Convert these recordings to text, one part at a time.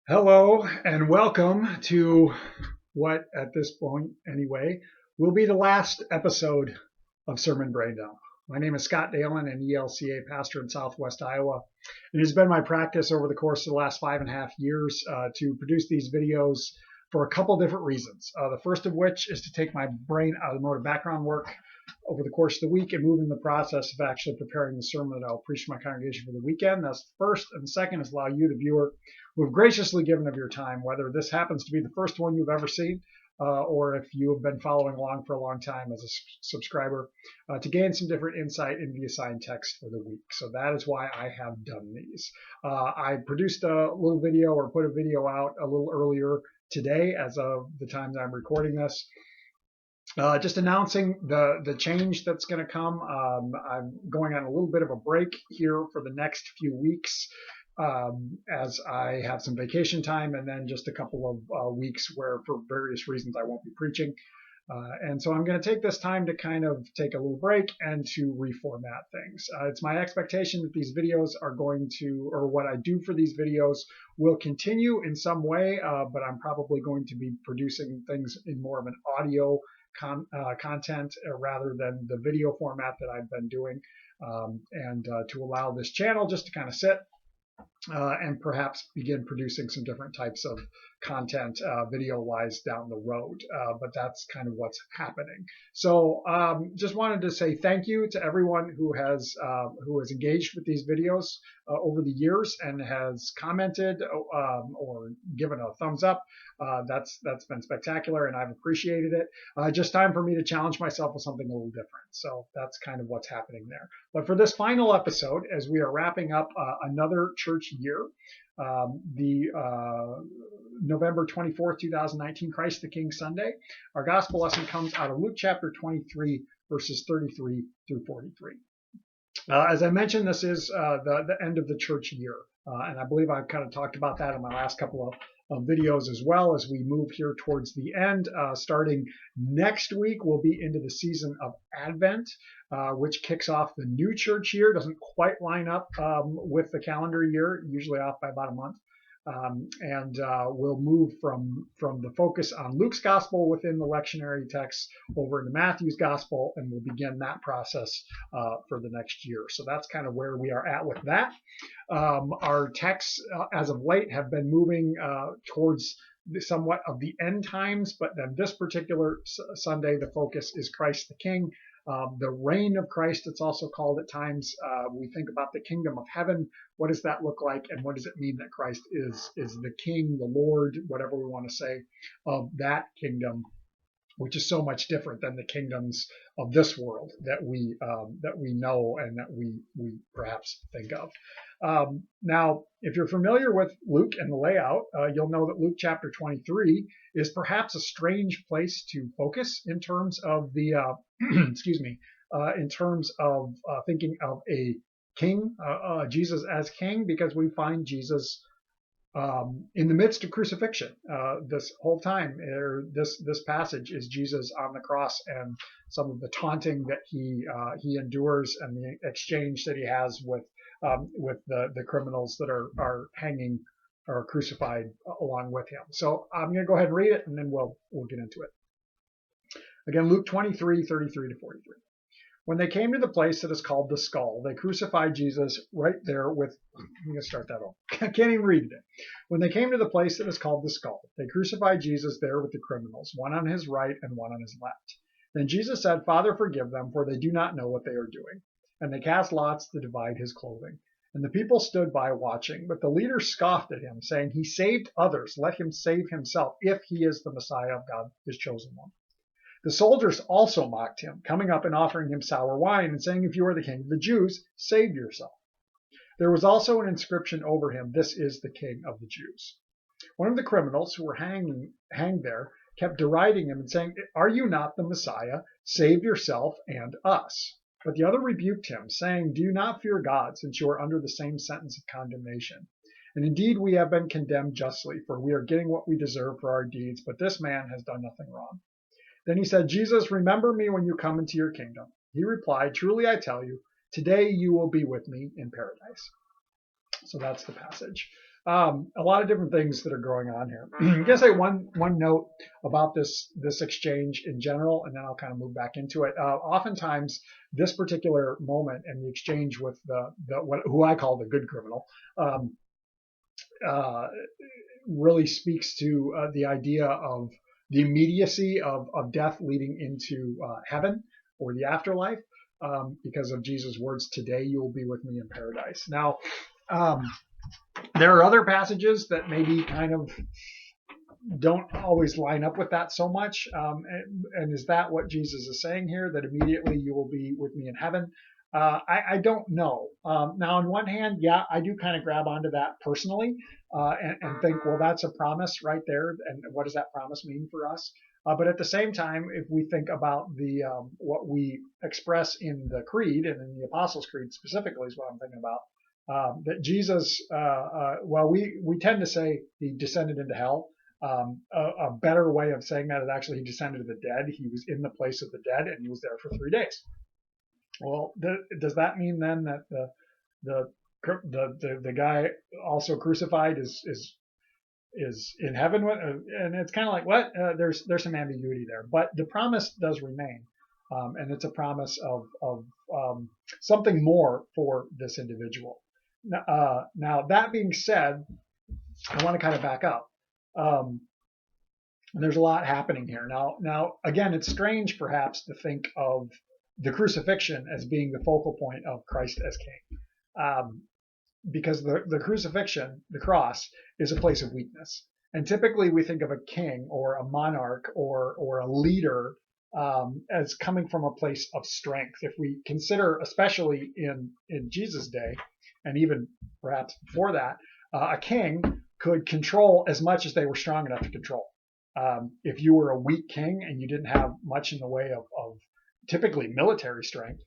Hello and welcome to what, at this point anyway, will be the last episode of Sermon Braindump. My name is Scott Dalen, an ELCA pastor in Southwest Iowa. It has been my practice over the course of the last 5.5 years to produce these videos for a couple different reasons. The first of which is to take my brain out of the mode of background work over the course of the week and move in the process of actually preparing the sermon that I'll preach to my congregation for the weekend. That's the first. And the second is allow you, the viewer, who have graciously given of your time, whether this happens to be the first one you've ever seen, or if you have been following along for a long time as a subscriber, to gain some different insight into the assigned text for the week. So that is why I have done these. I produced a little video or put a video out a little earlier today as of the time that I'm recording this. Just announcing the change that's going to come. I'm going on a little bit of a break here for the next few weeks as I have some vacation time and then just a couple of weeks where for various reasons I won't be preaching. And so I'm going to take this time to kind of take a little break and to reformat things. It's my expectation that these videos are going to, or what I do for these videos will continue in some way, but I'm probably going to be producing things in more of an audio content rather than the video format that I've been doing, and to allow this channel just to kind of sit and perhaps begin producing some different types of content video-wise down the road. But that's kind of what's happening. So just wanted to say thank you to everyone who has engaged with these videos over the years and has commented or given a thumbs up. That's been spectacular, and I've appreciated it. Just time for me to challenge myself with something a little different. So that's kind of what's happening there. But for this final episode, as we are wrapping up another church year, the November 24th, 2019, Christ the King Sunday, our gospel lesson comes out of Luke chapter 23, verses 33 through 43. As I mentioned, this is the end of the church year, and I believe I've kind of talked about that in my last couple of videos as well as we move here towards the end. Starting next week, we'll be into the season of Advent, which kicks off the new church year. Doesn't quite line up with the calendar year, usually off by about a month. And we'll move from the focus on Luke's gospel within the lectionary text over into Matthew's gospel, and we'll begin that process for the next year. So that's kind of where we are at with that. Our texts as of late have been moving towards somewhat of the end times, but then this particular Sunday, the focus is Christ the King. The reign of Christ, it's also called at times. We think about the kingdom of heaven. What does that look like? And what does it mean that Christ is the King, the Lord, whatever we want to say, of that kingdom, which is so much different than the kingdoms of this world that we know and that we perhaps think of. Now, if you're familiar with Luke and the layout, you'll know that Luke chapter 23 is perhaps a strange place to focus in terms of the excuse me, in terms of thinking of a king, Jesus as king, because we find Jesus in the midst of crucifixion. This whole time, this passage is Jesus on the cross and some of the taunting that he endures and the exchange that he has with the criminals that are hanging or crucified along with him. So I'm going to go ahead and read it, and then we'll get into it. Again, Luke 23, 33 to 43. When they came to the place that is called the Skull, they crucified Jesus right there with, I'm going to start that over. I can't even read it. When they came to the place that is called the Skull, they crucified Jesus there with the criminals, one on his right and one on his left. Then Jesus said, Father, forgive them, for they do not know what they are doing. And they cast lots to divide his clothing. And the people stood by watching, but the leaders scoffed at him, saying, He saved others, let him save himself, if he is the Messiah of God, his chosen one. The soldiers also mocked him, coming up and offering him sour wine and saying, If you are the king of the Jews, save yourself. There was also an inscription over him, This is the King of the Jews. One of the criminals who were hanged there kept deriding him and saying, Are you not the Messiah? Save yourself and us. But the other rebuked him, saying, Do not fear God, since you are under the same sentence of condemnation. And indeed we have been condemned justly, for we are getting what we deserve for our deeds, but this man has done nothing wrong. Then he said, Jesus, remember me when you come into your kingdom. He replied, Truly I tell you, today you will be with me in paradise. So that's the passage. A lot of different things that are going on here. I guess one note about this exchange in general, and then I'll kind of move back into it. Oftentimes, this particular moment and the exchange with who I call the good criminal really speaks to the idea of the immediacy of death leading into heaven or the afterlife, because of Jesus' words, "Today you will be with me in paradise." Now, there are other passages that maybe kind of don't always line up with that so much. And is that what Jesus is saying here, that immediately you will be with me in heaven? I don't know. Now, on one hand, yeah, I do kind of grab onto that personally and think, well, that's a promise right there. And what does that promise mean for us? But at the same time, if we think about what we express in the Creed, and in the Apostles' Creed specifically is what I'm thinking about, that Jesus, well, we tend to say he descended into hell. A better way of saying that is actually he descended to the dead. He was in the place of the dead, and he was there for 3 days. Well, does that mean then that the guy also crucified is in heaven? And it's kind of like, what? There's some ambiguity there, but the promise does remain, and it's a promise of something more for this individual. Now that being said, I want to kind of back up. There's a lot happening here. Now, again, it's strange perhaps to think of the crucifixion as being the focal point of Christ as king, because the crucifixion, the cross, is a place of weakness. And typically we think of a king or a monarch or a leader as coming from a place of strength. If we consider, especially in Jesus' day, and even perhaps before that, a king could control as much as they were strong enough to control. If you were a weak king and you didn't have much in the way of typically military strength,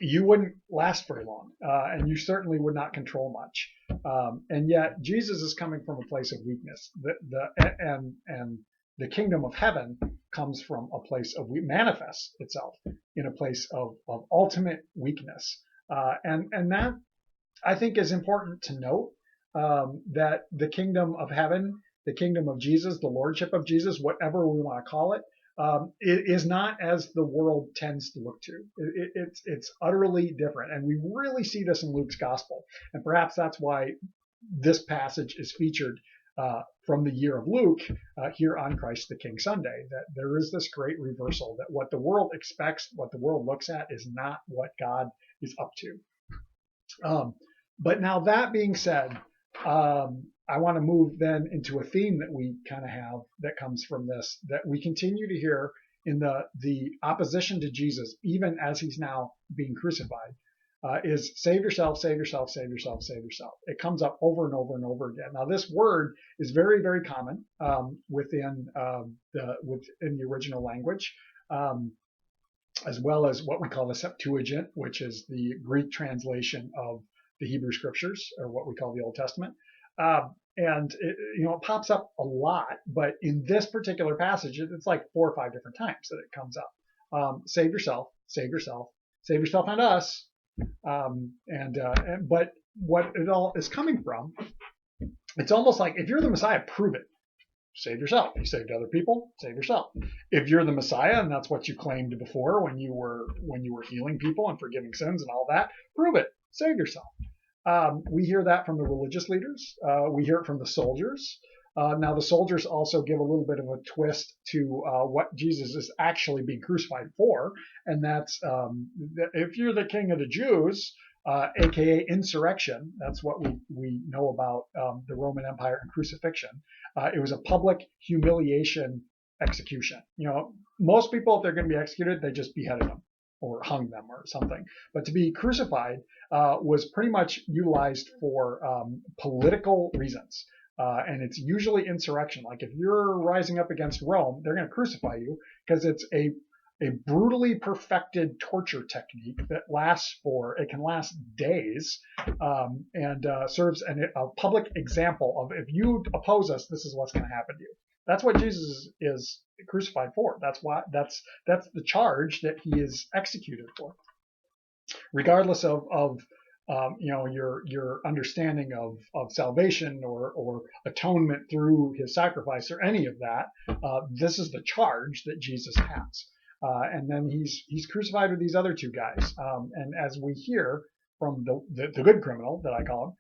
you wouldn't last very long, and you certainly would not control much. And yet Jesus is coming from a place of weakness. And the kingdom of heaven comes from a place of manifests itself in a place of ultimate weakness. And that, I think, is important to note, that the kingdom of heaven, the kingdom of Jesus, the lordship of Jesus, whatever we want to call it, it is not as the world tends to look to. It's utterly different. And we really see this in Luke's gospel. And perhaps that's why this passage is featured from the year of Luke here on Christ the King Sunday, that there is this great reversal, that what the world expects, what the world looks at, is not what God is up to. But now, that being said, I want to move then into a theme that we kind of have that comes from this, that we continue to hear in the opposition to Jesus, even as he's now being crucified, is save yourself, save yourself, save yourself, save yourself. It comes up over and over and over again. Now, this word is very, very common within the original language, as well as what we call the Septuagint, which is the Greek translation of the Hebrew Scriptures, or what we call the Old Testament. And it pops up a lot, but in this particular passage, it's like 4 or 5 different times that it comes up. Save yourself, save yourself, save yourself and us. But what it all is coming from, it's almost like, if you're the Messiah, prove it. Save yourself. You saved other people, save yourself. If you're the Messiah, and that's what you claimed before when you were healing people and forgiving sins and all that, prove it. Save yourself. We hear that from the religious leaders. We hear it from the soldiers. Now, the soldiers also give a little bit of a twist to what Jesus is actually being crucified for, and that's if you're the king of the Jews, aka insurrection. That's what we know about the Roman Empire and crucifixion. It was a public humiliation execution. Most people, if they're going to be executed, they just beheaded them or hung them or something. But to be crucified was pretty much utilized for political reasons. And it's usually insurrection. Like, if you're rising up against Rome, they're going to crucify you, because it's a brutally perfected torture technique that can last days, and serves a public example of, if you oppose us, this is what's going to happen to you. That's what Jesus is crucified for. That's the charge that he is executed for. Regardless of your understanding of salvation or atonement through his sacrifice or any of that. This is the charge that Jesus has. And then he's crucified with these other two guys. And as we hear from the good criminal that I call him,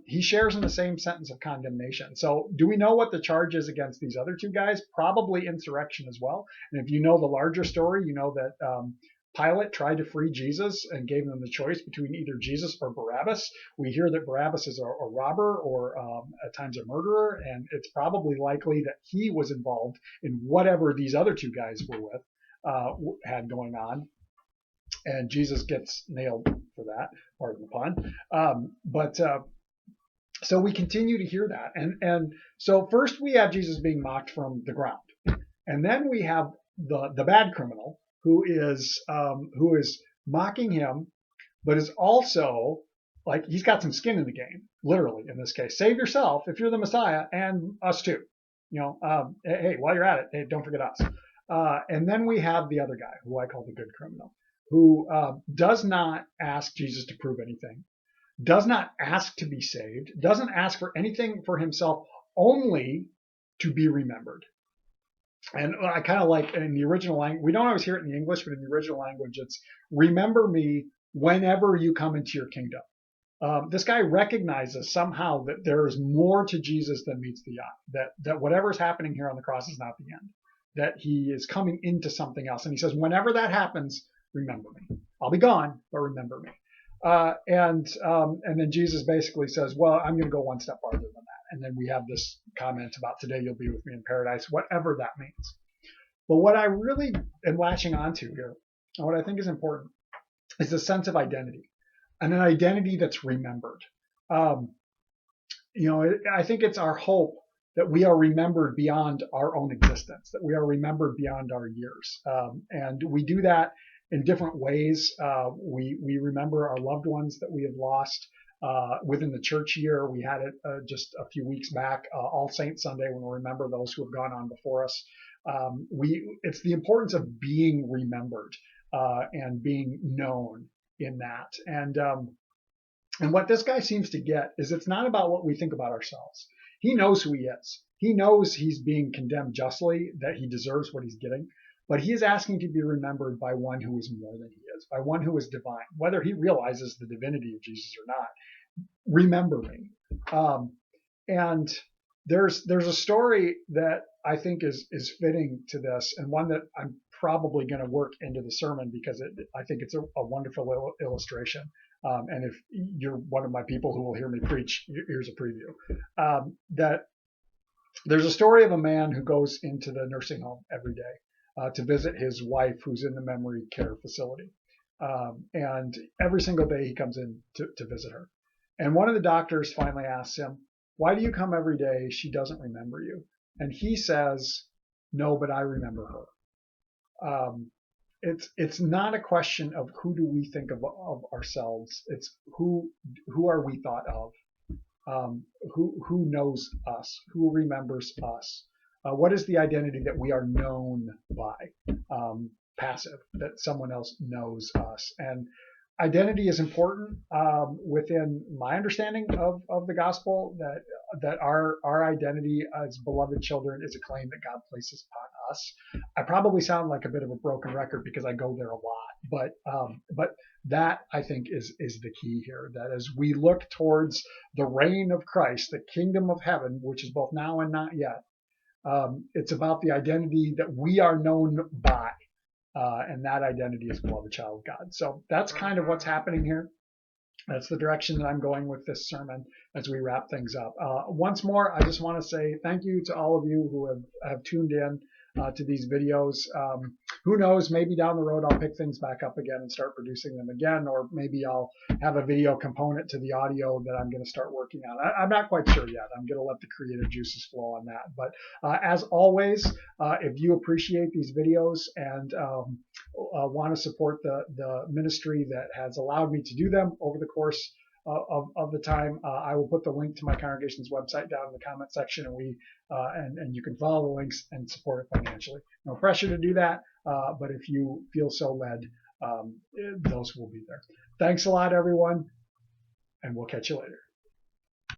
he shares in the same sentence of condemnation. So do we know what the charge is against these other two guys? Probably insurrection as well. And if you know the larger story, you know that Pilate tried to free Jesus and gave them the choice between either Jesus or Barabbas. We hear that Barabbas is a robber or at times a murderer, and it's probably likely that he was involved in whatever these other two guys were with, had going on. And Jesus gets nailed for that, pardon the pun. So we continue to hear that. And so first we have Jesus being mocked from the ground. And then we have the bad criminal who is mocking him, but is also like, he's got some skin in the game, literally in this case. Save yourself if you're the Messiah, and us too. Hey, while you're at it, hey, don't forget us. And then we have the other guy, who I call the good criminal, who does not ask Jesus to prove anything, does not ask to be saved, doesn't ask for anything for himself, only to be remembered. And I kind of like in the original language, we don't always hear it in the English, but in the original language, it's remember me whenever you come into your kingdom. This guy recognizes somehow that there is more to Jesus than meets the eye, that whatever's happening here on the cross is not the end, that he is coming into something else. And he says, whenever that happens, remember me. I'll be gone, but remember me. And then Jesus basically says, well, I'm going to go one step farther than that. And then we have this comment about today you'll be with me in paradise, whatever that means. But what I really am latching onto here, and what I think is important, is the sense of identity, and an identity that's remembered. I think it's our hope that we are remembered beyond our own existence, that we are remembered beyond our years. And we do that in different ways. We remember our loved ones that we have lost within the church year. We had it just a few weeks back, All Saints Sunday, when we remember those who have gone on before us. It's the importance of being remembered and being known in that. And what this guy seems to get is it's not about what we think about ourselves. He knows who he is. He knows he's being condemned justly, that he deserves what he's getting. But he is asking to be remembered by one who is more than he is, by one who is divine. Whether he realizes the divinity of Jesus or not, remember me. And there's a story that I think is fitting to this, and one that I'm probably going to work into the sermon because I think it's a wonderful illustration. And if you're one of my people who will hear me preach, here's a preview. That there's a story of a man who goes into the nursing home every day to visit his wife who's in the memory care facility. And every single day he comes in to visit her. And one of the doctors finally asks him, why do you come every day? She doesn't remember you. And he says, no, but I remember her. It's not a question of who do we think of ourselves. It's who are we thought of? Who knows us? Who remembers us? What is the identity that we are known by? Passive, that someone else knows us. And identity is important within my understanding of the gospel, that our identity as beloved children is a claim that God places upon us. I probably sound like a bit of a broken record because I go there a lot, but that I think is the key here, that as we look towards the reign of Christ, the kingdom of heaven, which is both now and not yet, it's about the identity that we are known by. And that identity is beloved child of God. So that's kind of what's happening here. That's the direction that I'm going with this sermon as we wrap things up. Once more, I just want to say thank you to all of you who have tuned in to these videos. Who knows, maybe down the road I'll pick things back up again and start producing them again, or maybe I'll have a video component to the audio that I'm going to start working on. I'm not quite sure yet. I'm going to let the creative juices flow on that. But as always, if you appreciate these videos and want to support the ministry that has allowed me to do them over the course of the time, I will put the link to my congregation's website down in the comment section, and you can follow the links and support it financially. No pressure to do that, but if you feel so led, those will be there. Thanks a lot, everyone. and we'll catch you later.